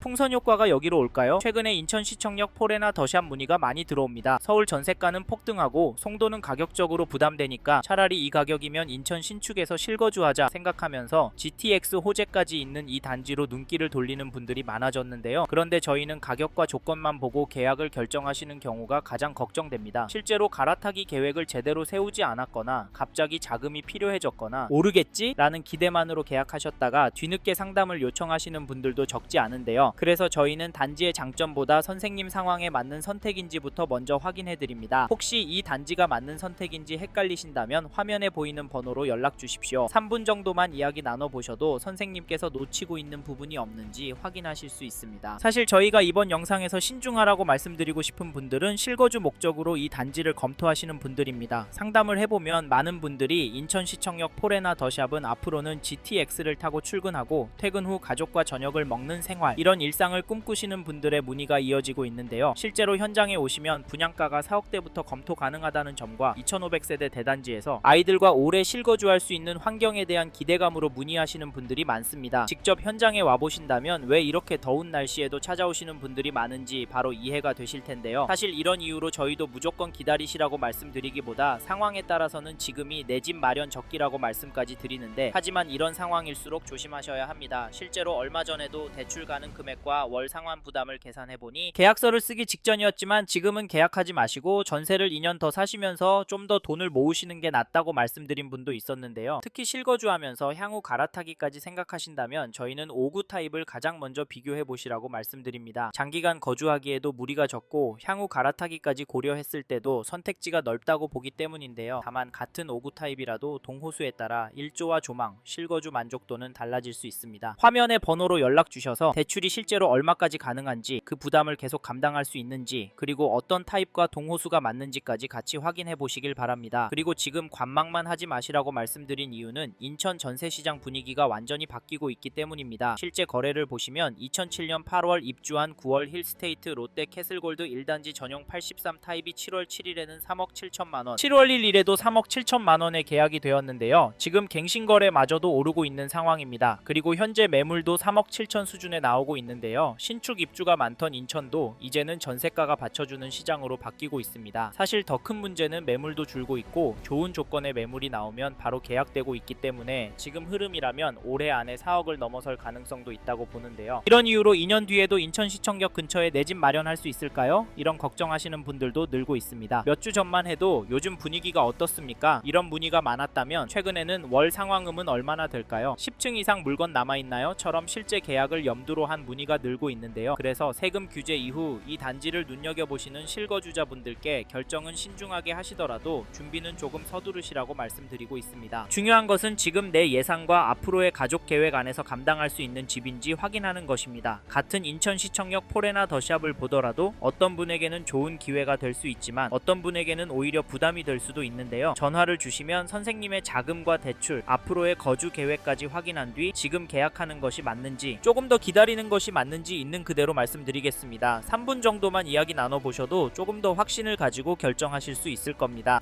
풍선 효과가 여기로 올까요? 최근에 인천시청역 폴에나 더샵 문의가 많이 들어옵니다. 서울 전세가는 폭등하고 송도는 가격적으로 부담되니까 차라리 이 가격이면 인천 신축에서 실거주하자 생각하면서 GTX 호재까지 있는 이 단지로 눈길을 돌리는 분들이 많아졌는데요. 그런데 저희는 가격과 조건만 보고 계약을 결정하시는 경우가 가장 걱정됩니다. 실제로 갈아타기 계획을 제대로 세우지 않았거나 갑자기 자금이 필요해졌거나 오르겠지? 라는 기대만으로 계약하셨다가 뒤늦게 상담을 요청하시는 분들도 적지 않은데요. 그래서 저희는 단지의 장점보다 선생님 상황에 맞는 선택인지부터 먼저 확인해 드립니다. 혹시 이 단지가 맞는 선택인지 헷갈리신다면 화면에 보이는 번호로 연락 주십시오. 3분 정도만 이야기 나눠보셔도 선생님께서 놓치고 있는 부분이 없는지 확인하실 수 있습니다. 사실 저희가 이번 영상에서 신중하라고 말씀드리고 싶은 분들은 실거주 목적으로 이 단지를 검토하시는 분들입니다. 상담을 해보면 많은 분들이 인천시청역 폴에나 더샵은 앞으로는 GTX를 타고 출근하고 퇴근 후 가족과 저녁을 먹는 생활, 이런 일상을 꿈꾸시는 분들의 문의가 이어지고 있는데요. 실제로 현장에 오시면 분양가가 4억대부터 검토 가능하다는 점과 2500세대 대단지에서 아이들과 오래 실거주할 수 있는 환경에 대한 기대감으로 문의하시는 분들이 많습니다. 직접 현장에 와보신다면 왜 이렇게 더운 날씨에도 찾아오시는 분들이 많은지 바로 이해가 되실 텐데요. 사실 이런 이유로 저희도 무조건 기다리시라고 말씀드리기보다 상황에 따라서는 지금이 내 집 마련 적기라고 말씀까지 드리는데, 하지만 이런 상황일수록 조심하셔야 합니다. 실제로 얼마 전에도 대출 가능 금액과 월 상환 부담을 계산해보니 계약서를 쓰기 직전이었지만 지금은 계약하지 마시고 전세를 2년 더 사시면서 좀 더 돈을 모으시는 게 낫다고 말씀드린 분도 있었는데요. 특히 실거주하면서 향후 갈아타기까지 생각하신다면 저희는 5구 타입을 가장 먼저 비교해보시라고 말씀드립니다. 장기간 거주하기에도 무리가 적고 향후 갈아타기까지 고려했을 때도 선택지가 넓다고 보기 때문인데요. 다만 같은 5구 타입이라도 동호수에 따라 일조와 조망, 실거주 만족도는 달라질 수 있습니다. 화면의 번호로 연락 주셔서 대출이 실제로 얼마까지 가능한지, 그 부담을 계속 감당할 수 있는지, 그리고 어떤 타입과 동호수가 맞는지까지 같이 확인해 보시길 바랍니다. 그리고 지금 관망만 하지 마시라고 말씀드린 이유는 인천 전세시장 분위기가 완전히 바뀌고 있기 때문입니다. 실제 거래를 보시면 2007년 8월 입주한 9월 힐스테이트 롯데 캐슬골드 1단지 전용 83 타입이 7월 7일에는 3억 7천만원, 7월 1일에도 3억 7천만원에 계약이 되었는데요. 지금 갱신거래마저도 오르고 있는 상황입니다. 그리고 현재 매물도 3억 7천 수준에 나오고 있는데요. 신축 입주가 많던 인천도 이제는 전세가가 받쳐주는 시장으로 바뀌고 있습니다. 사실 더 큰 문제는 매물도 줄고 있고 좋은 조건의 매물이 나오면 바로 계약되고 있기 때문에 지금 흐름이라면 올해 안에 4억을 넘어설 가능성도 있다고 보는데요. 이런 이유로 2년 뒤에도 인천시청역 근처에 내 집 마련할 수 있을까요? 이런 걱정하시는 분들도 늘고 있습니다. 몇 주 전만 해도 요즘 분위기가 어떻습니까? 이런 문의가 많았다면 최근에는 월 상황음은 얼마나 될까요? 10층 이상 물건 남아있나요? 처럼 실제 계약을 염두로 한 문의가 늘고 있는데요. 그래서 세금 규제 이후 이 단지를 눈여겨보시는 실거주자분들께 결정은 신중하게 하시더라도 준비는 조금 서두르시라고 말씀드리고 있습니다. 중요한 것은 지금 내 예상과 앞으로의 가족 계획 안에서 감당할 수 있는 집인지 확인하는 것입니다. 같은 인천시청역 폴에나 더샵을 보더라도 어떤 분에게는 좋은 기회가 될 수 있지만 어떤 분에게는 오히려 부담이 될 수도 있는데요. 전화를 주시면 선생님의 자금과 대출, 앞으로의 거주 계획까지 확인한 뒤 지금 계약하는 것이 맞는지, 조금 더 기다리는 것이 맞는지 있는 그대로 말씀드리겠습니다. 3분 정도만 이야기 나눠보셔도 조금 더 확신을 가지고 결정하실 수 있을 겁니다.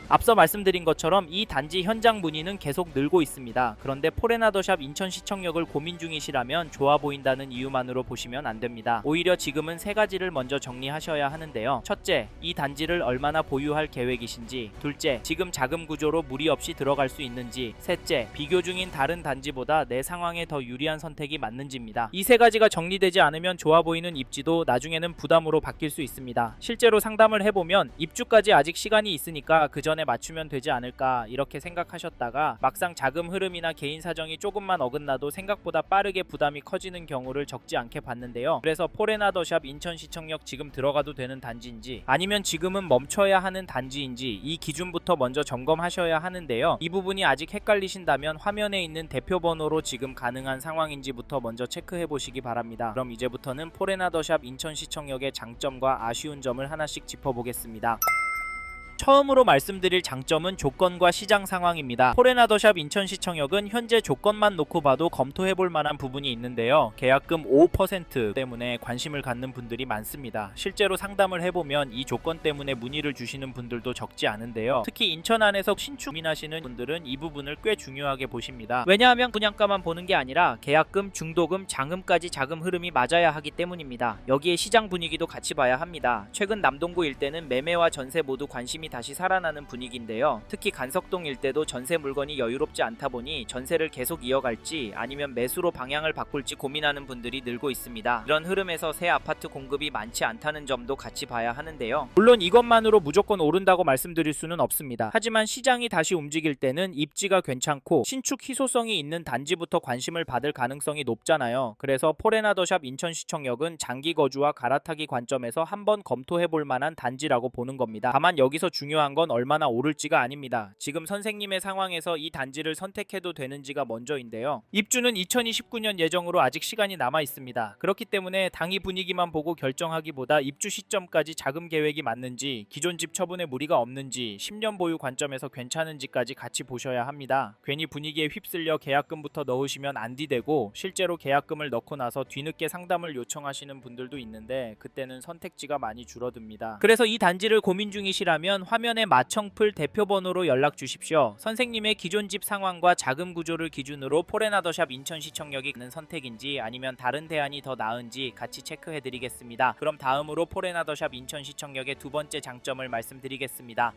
앞서 말씀드린 것처럼 이 단지 현장 문의는 계속 늘고 있습니다. 그런데 폴에나 더샵 인천시청역을 고민 중이시라면 좋아 보인다는 이유만으로 보시면 안됩니다. 오히려 지금은 세 가지를 먼저 정리하셔야 하는데요. 첫째, 이 단지를 얼마나 보유할 계획이신지. 둘째, 지금 자금 구조로 무리 없이 들어갈 수 있는지. 셋째, 비교 중인 다른 단지보다 내 상황에 더 유리한 선택이 맞는지입니다. 이 세 가지가 정리되지 않으면 좋아 보이는 입지도 나중에는 부담으로 바뀔 수 있습니다. 실제로 상담을 해보면 입주까지 아직 시간이 있으니까 그 전에 맞추면 되지 않을까 이렇게 생각하셨다가 막상 자금 흐름이나 개인 사정이 조금만 어긋나도 생각보다 빠르게 부담이 커지는 경우를 적지 않게 봤는데요. 그래서 폴에나 더샵 인천시청역 지금 들어가도 되는 단지인지 아니면 지금은 멈춰야 하는 단지인지 이 기준부터 먼저 점검하셔야 하는데요. 이 부분이 아직 헷갈리신다면 화면에 있는 대표 번호로 지금 가능한 상황인지부터 먼저 체크해 보시기 바랍니다. 그럼 이제부터는 폴에나 더샵 인천시청역의 장점과 아쉬운 점을 하나씩 짚어보겠습니다. 처음으로 말씀드릴 장점은 조건과 시장 상황입니다. 포레나더샵 인천시청역은 현재 조건만 놓고 봐도 검토해볼 만한 부분이 있는데요. 계약금 5% 때문에 관심을 갖는 분들이 많습니다. 실제로 상담을 해보면 이 조건 때문에 문의를 주시는 분들도 적지 않은데요. 특히 인천 안에서 신축 고민하시는 분들은 이 부분을 꽤 중요하게 보십니다. 왜냐하면 분양가만 보는 게 아니라 계약금, 중도금, 잔금까지 자금 흐름이 맞아야 하기 때문입니다. 여기에 시장 분위기도 같이 봐야 합니다. 최근 남동구 일대는 매매와 전세 모두 관심이 다시 살아나는 분위기인데요. 특히 간석동 일대도 전세 물건이 여유롭지 않다 보니 전세를 계속 이어갈지 아니면 매수로 방향을 바꿀지 고민하는 분들이 늘고 있습니다. 이런 흐름에서 새 아파트 공급이 많지 않다는 점도 같이 봐야 하는데요. 물론 이것만으로 무조건 오른다고 말씀드릴 수는 없습니다. 하지만 시장이 다시 움직일 때는 입지가 괜찮고 신축 희소성이 있는 단지부터 관심을 받을 가능성이 높잖아요. 그래서 포레나더샵 인천시청역은 장기 거주와 갈아타기 관점에서 한번 검토해볼 만한 단지라고 보는 겁니다. 다만 여기서 중요한 건 얼마나 오를지가 아닙니다. 지금 선생님의 상황에서 이 단지를 선택해도 되는지가 먼저인데요. 입주는 2029년 예정으로 아직 시간이 남아 있습니다. 그렇기 때문에 당이 분위기만 보고 결정하기보다 입주 시점까지 자금 계획이 맞는지, 기존 집 처분에 무리가 없는지, 10년 보유 관점에서 괜찮은지까지 같이 보셔야 합니다. 괜히 분위기에 휩쓸려 계약금부터 넣으시면 안디되고 실제로 계약금을 넣고 나서 뒤늦게 상담을 요청하시는 분들도 있는데 그때는 선택지가 많이 줄어듭니다. 그래서 이 단지를 고민 중이시라면 화면에 마청풀 대표번호로 연락 주십시오. 선생님의 기존 집 상황과 자금 구조를 기준으로 포레나더샵 인천시청역이 있는 선택인지 아니면 다른 대안이 더 나은지 같이 체크해 드리겠습니다. 그럼 다음으로 포레나더샵 인천시청역의 두 번째 장점을 말씀드리겠습니다.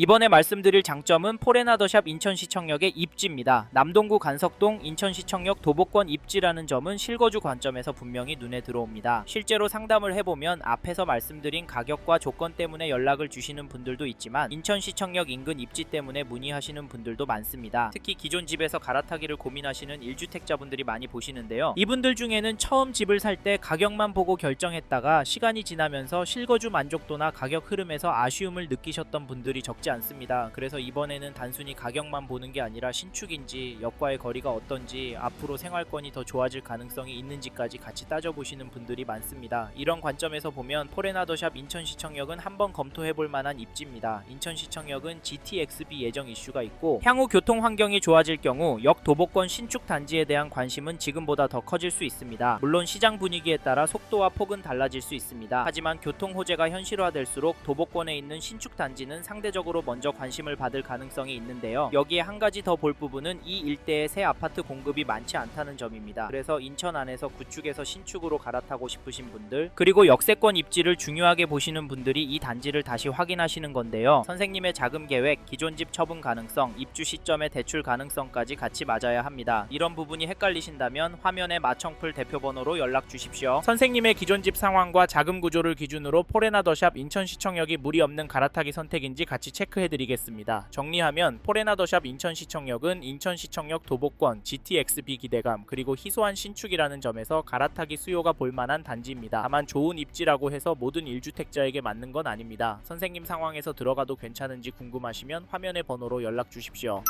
이번에 말씀드릴 장점은 포레나더샵 인천시청역의 입지입니다. 남동구 간석동 인천시청역 도보권 입지라는 점은 실거주 관점에서 분명히 눈에 들어옵니다. 실제로 상담을 해보면 앞에서 말씀드린 가격과 조건 때문에 연락을 주시는 분들도 있지만 인천시청역 인근 입지 때문에 문의하시는 분들도 많습니다. 특히 기존 집에서 갈아타기를 고민하시는 1주택자분들이 많이 보시는데요. 이분들 중에는 처음 집을 살 때 가격만 보고 결정했다가 시간이 지나면서 실거주 만족도나 가격 흐름에서 아쉬움을 느끼셨던 분들이 적지 않습니다. 그래서 이번에는 단순히 가격만 보는 게 아니라 신축인지, 역과의 거리가 어떤지, 앞으로 생활권이 더 좋아질 가능성이 있는지까지 같이 따져보시는 분들이 많습니다. 이런 관점에서 보면 포레나더샵 인천시청역은 한번 검토해볼 만한 입지입니다. 인천시청역은 GTXB 예정 이슈가 있고 향후 교통 환경이 좋아질 경우 역 도보권 신축 단지에 대한 관심은 지금보다 더 커질 수 있습니다. 물론 시장 분위기에 따라 속도와 폭은 달라질 수 있습니다. 하지만 교통 호재가 현실화될수록 도보권에 있는 신축 단지는 상대적으로 먼저 관심을 받을 가능성이 있는데요. 여기에 한 가지 더 볼 부분은 이 일대에 새 아파트 공급이 많지 않다는 점입니다. 그래서 인천 안에서 구축에서 신축으로 갈아타고 싶으신 분들, 그리고 역세권 입지를 중요하게 보시는 분들이 이 단지를 다시 확인하시는 건데요. 선생님의 자금 계획, 기존 집 처분 가능성, 입주 시점의 대출 가능성까지 같이 맞아야 합니다. 이런 부분이 헷갈리신다면 화면에 마청풀 대표번호로 연락 주십시오. 선생님의 기존 집 상황과 자금 구조를 기준으로 포레나더샵 인천시청역이 무리 없는 갈아타기 선택인지 같이 체크해드리겠습니다. 정리하면 포레나더샵 인천시청역은 인천시청역 도보권, GTXB 기대감, 그리고 희소한 신축이라는 점에서 갈아타기 수요가 볼만한 단지입니다. 다만 좋은 입지라고 해서 모든 1주택자에게 맞는 건 아닙니다. 선생님 상황에서 들어가도 괜찮은지 궁금하시면 화면의 번호로 연락 주십시오.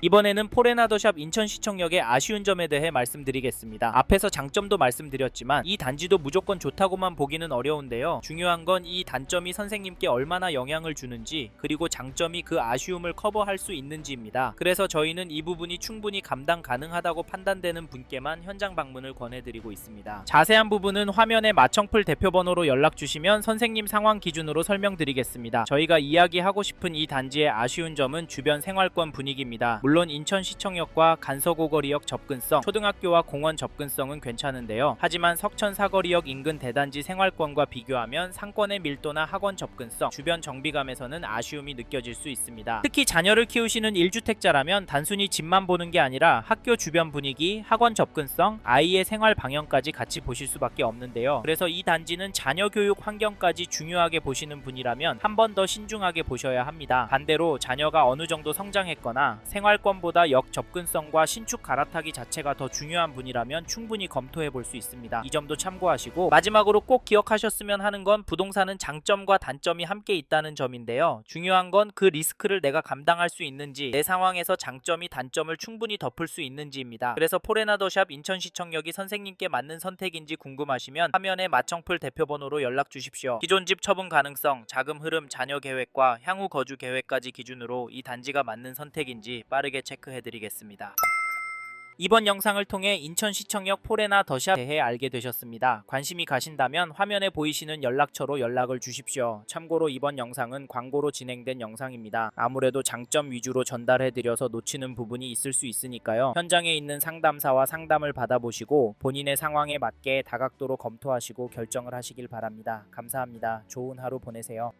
이번에는 포레나더샵 인천시청역의 아쉬운 점에 대해 말씀드리겠습니다. 앞에서 장점도 말씀드렸지만 이 단지도 무조건 좋다고만 보기는 어려운데요. 중요한 건 이 단점이 선생님께 얼마나 영향을 주는지, 그리고 장점이 그 아쉬움을 커버할 수 있는지입니다. 그래서 저희는 이 부분이 충분히 감당 가능하다고 판단되는 분께만 현장 방문을 권해드리고 있습니다. 자세한 부분은 화면에 마청풀 대표번호로 연락 주시면 선생님 상황 기준으로 설명드리겠습니다. 저희가 이야기하고 싶은 이 단지의 아쉬운 점은 주변 생활권 분위기입니다. 물론 인천시청역과 간서고거리역 접근성, 초등학교와 공원 접근성은 괜찮은데요. 하지만 석천 사거리역 인근 대단지 생활권과 비교하면 상권의 밀도나 학원 접근성, 주변 정비감에서는 아쉬움이 느껴질 수 있습니다. 특히 자녀를 키우시는 1주택자라면 단순히 집만 보는 게 아니라 학교 주변 분위기, 학원 접근성, 아이의 생활 방향까지 같이 보실 수밖에 없는데요. 그래서 이 단지는 자녀 교육 환경까지 중요하게 보시는 분이라면 한 번 더 신중하게 보셔야 합니다. 반대로 자녀가 어느 정도 성장했거나 생활 생활권보다 역 접근성과 신축 갈아타기 자체가 더 중요한 분이라면 충분히 검토해 볼 수 있습니다. 이 점도 참고하시고, 마지막으로 꼭 기억하셨으면 하는 건 부동산은 장점과 단점이 함께 있다는 점인데요. 중요한 건 그 리스크를 내가 감당할 수 있는지, 내 상황에서 장점이 단점을 충분히 덮을 수 있는지입니다. 그래서 포레나 더샵 인천시청역이 선생님께 맞는 선택인지 궁금하시면 화면에 마청풀 대표번호로 연락 주십시오. 기존 집 처분 가능성, 자금 흐름, 자녀 계획과 향후 거주 계획까지 기준으로 이 단지가 맞는 선택인지 빠르게 체크해드리겠습니다. 이번 영상을 통해 인천시청역 포레나 더샵에 대해 알게 되셨습니다. 관심이 가신다면 화면에 보이시는 연락처로 연락을 주십시오. 참고로 이번 영상은 광고로 진행된 영상입니다. 아무래도 장점 위주로 전달해드려서 놓치는 부분이 있을 수 있으니까요. 현장에 있는 상담사와 상담을 받아보시고 본인의 상황에 맞게 다각도로 검토하시고 결정을 하시길 바랍니다. 감사합니다. 좋은 하루 보내세요.